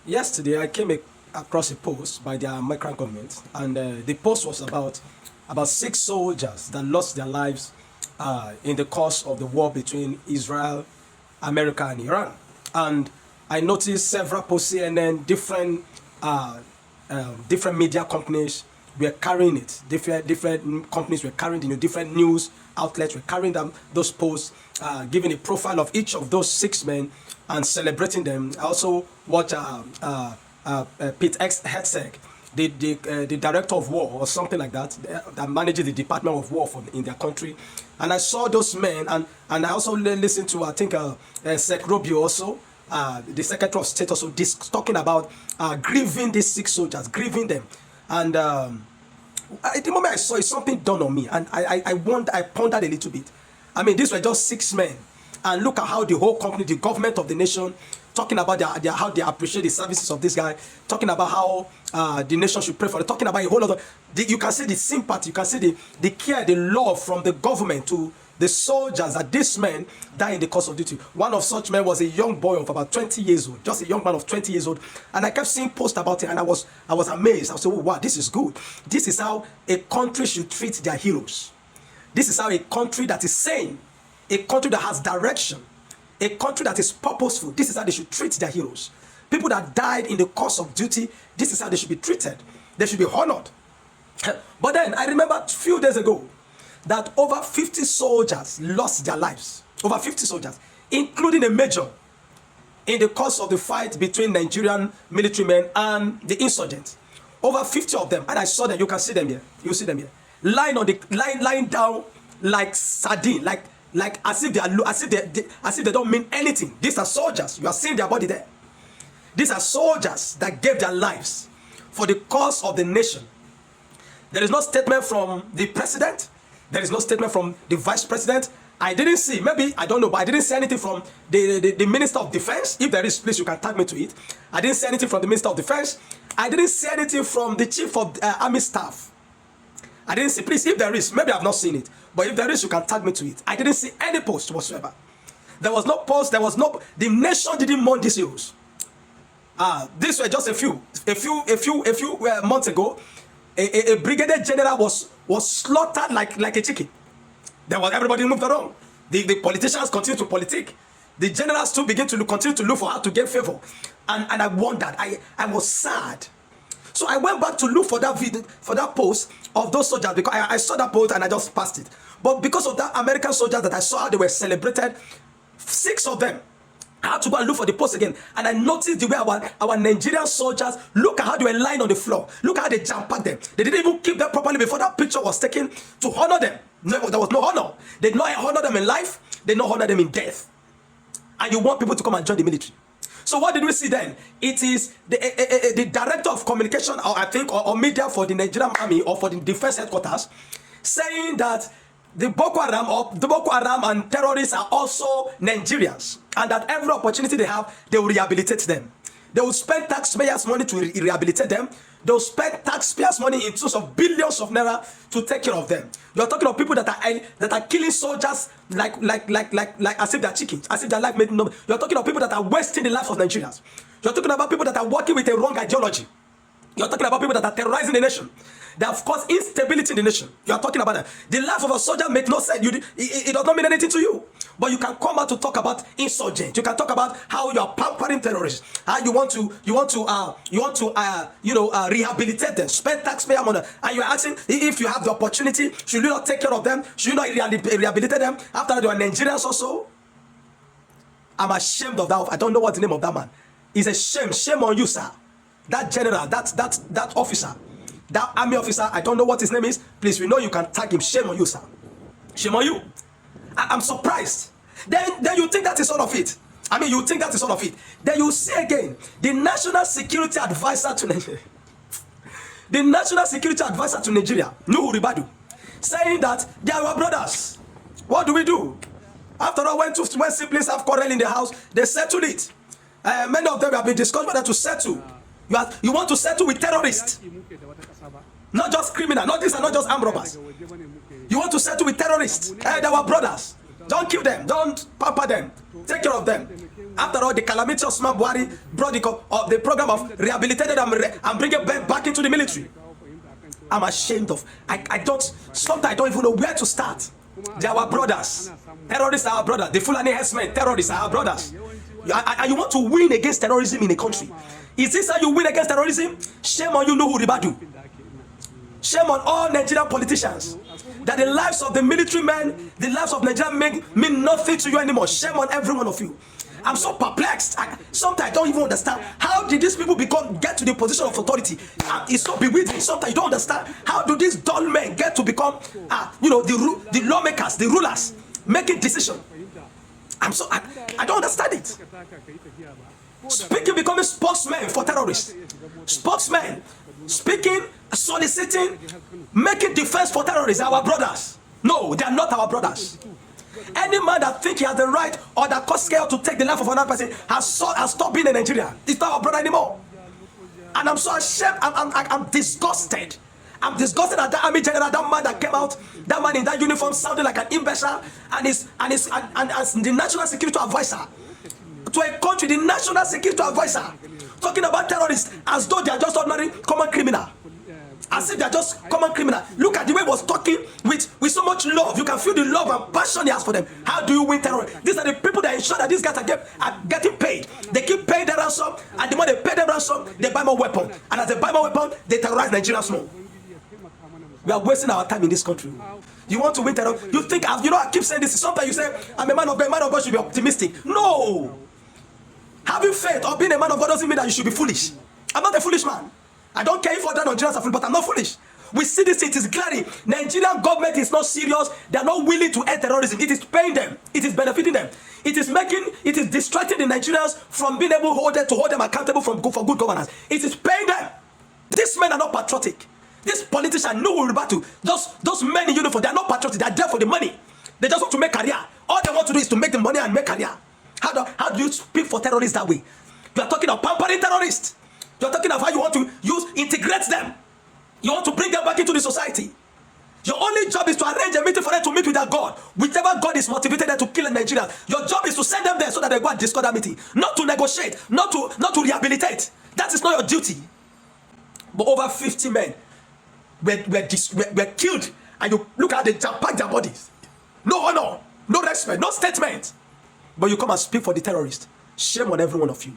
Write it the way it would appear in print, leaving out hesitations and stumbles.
Yesterday, I came across a post by the American government, and the post was about 6 soldiers that lost their lives in the course of the war between Israel, America, and Iran. And I noticed several posts, CNN, different media companies were carrying it. Different companies were carrying, different news outlets were carrying those posts, giving a profile of each of those 6 men and celebrating them. I also watched Pete Hegseth, the director of war or something like that, that manages the Department of War in their country. And I saw those men, and I also listened to, I think, Sec Rubio also, the Secretary of State also, talking about grieving these 6 soldiers, grieving them. And at the moment I saw it, something dawned on me, and I pondered a little bit. I mean, these were just 6 men, and look at how the whole company, the government of the nation, talking about how they appreciate the services of this guy, talking about how the nation should pray for it, talking about a whole lot of, you can see the sympathy, you can see the care, the love from the government to the soldiers, that this man died in the course of duty. One of such men was a young boy of about 20 years old, just a young man of 20 years old. And I kept seeing posts about it, and I was amazed. I was saying, oh, wow, this is good. This is how a country should treat their heroes. This is how a country that is sane, a country that has direction, a country that is purposeful, this is how they should treat their heroes. People that died in the course of duty, this is how they should be treated. They should be honored. But then I remember a few days ago that over 50 soldiers lost their lives. Over 50 soldiers, including a major, in the course of the fight between Nigerian military men and the insurgents. Over 50 of them, and I saw them. You can see them here. You see them here, lying down like sardine, like as if they don't mean anything. These are soldiers. You are seeing their body there. These are soldiers that gave their lives for the cause of the nation. There is no statement from the president. There is no statement from the vice president. I didn't see, maybe, I don't know, but I didn't see anything from the Minister of Defense. If there is, please, you can tag me to it. I didn't see anything from the Minister of Defense. I didn't see anything from the Chief of Army Staff. I didn't see, please, if there is, maybe I've not seen it. But if there is, you can tag me to it. I didn't see any post whatsoever. There was no post, the nation didn't mourn these heroes. These were just a few months ago. A brigadier general was slaughtered like a chicken. Everybody moved around. The politicians continue to politic. The generals too begin to continue to look for how to get favor. And I wondered. I was sad. So I went back to look for that video, for that post of those soldiers, because I saw that post and I just passed it. But because of that American soldiers that I saw how they were celebrated, 6 of them, I had to go and look for the post again. And I noticed the way our Nigerian soldiers, look at how they were lying on the floor. Look at how they jam-packed them. They didn't even keep them properly before that picture was taken to honor them. No, there was no honor. They did not honor them in life. They did not honor them in death. And you want people to come and join the military. So what did we see then? It is the director of communication, or I think, or media for the Nigerian army or for the defense headquarters, saying that the Boko Haram and terrorists are also Nigerians, and that every opportunity they have, they will rehabilitate them. They will spend taxpayers' money to rehabilitate them. They will spend taxpayers' money in terms of billions of naira to take care of them. You are talking of people that are killing soldiers like as if they are chickens, as if their life made no. You are talking of people that are wasting the lives of Nigerians. You are talking about people that are working with a wrong ideology. You are talking about people that are terrorizing the nation. They have caused instability in the nation. You are talking about that. The life of a soldier makes no sense. It does not mean anything to you. But you can come out to talk about insurgents. You can talk about how you are pampering terrorists. How you want to rehabilitate them, spend taxpayer money, and you are asking if you have the opportunity, should you not take care of them? Should you not rehabilitate them after they are Nigerians also? I'm ashamed of that. I don't know what the name of that man. It's a shame. Shame on you, sir. That general, that officer, that army officer, I don't know what his name is. Please, we know you can tag him. Shame on you, sir. Shame on you. I'm surprised. Then you think that is all of it. I mean, you think that is all of it. Then you see again, the National Security Advisor to Nigeria, the National Security Advisor to Nigeria, Nuhu Ribadu, saying that they are our brothers. What do we do? After all, when siblings have quarrel in the house, they settle it. Many of them have been discussed whether to settle. You want to settle with terrorists, not just criminals. Not these are not just armed robbers. You want to settle with terrorists. They are our brothers. Don't kill them. Don't pamper them. Take care of them. After all, the calamity of Smart Buhari brought the program of rehabilitated and bringing back into the military. I'm ashamed of. I don't. Sometimes I don't even know where to start. They are our brothers. Terrorists are our brothers. The Fulani herdsmen, terrorists are our brothers. And you want to win against terrorism in a country? Is this how you win against terrorism? Shame on you, Nuhu Ribadu. Shame on all Nigerian politicians. That the lives of the military men, the lives of Nigerian mean nothing to you anymore. Shame on every one of you. I'm so perplexed. Sometimes I don't even understand. How did these people get to the position of authority? It's so bewildering. Sometimes you don't understand. How do these dull men get to become, the lawmakers, the rulers, making decisions? I don't understand it. Speaking, becoming spokesmen for terrorists. Spokesmen, speaking, soliciting, making defense for terrorists, our brothers. No, they are not our brothers. Any man that thinks he has the right or that causes chaos to take the life of another person has stopped being a Nigerian. He's not our brother anymore. And I'm so ashamed. I'm disgusted. I'm disgusted at that army general, that man that came out, that man in that uniform sounding like an imbecile, and as the national security advisor to a country, the national security advisor, talking about terrorists as though they are just ordinary common criminal. As if they are just common criminal. Look at the way he was talking with so much love. You can feel the love and passion he has for them. How do you win terror? These are the people that ensure that these guys are getting paid. They keep paying their ransom, and the more they pay their ransom, they buy more weapon. And as they buy more weapon, they terrorize Nigerians more. We are wasting our time in this country. You want to win terror? You think, I keep saying this. Sometimes you say, I'm a man of God. A man of God should be optimistic. No. Having faith or being a man of God doesn't mean that you should be foolish. I'm not a foolish man. I don't care if other Nigerians are foolish, but I'm not foolish. We see this, it is clearly. Nigerian government is not serious. They are not willing to end terrorism. It is paying them. It is benefiting them. It is distracting the Nigerians from being able to hold them accountable for good governance. It is paying them. These men are not patriotic. These politicians know who we're to. Those men in uniform, they are not patriotic. They are there for the money. They just want to make career. All they want to do is to make the money and make career. How do you speak for terrorists that way? You are talking of pampering terrorists. You are talking of how you want to integrate them. You want to bring them back into the society. Your only job is to arrange a meeting for them to meet with their God. Whichever God is motivated them to kill a Nigerian. Your job is to send them there so that they go and discuss that meeting. Not to negotiate, not to rehabilitate. That is not your duty. But over 50 men were killed, and you look at they pack their bodies. No honor, no respect, no statement. But you come and speak for the terrorists. Shame on every one of you.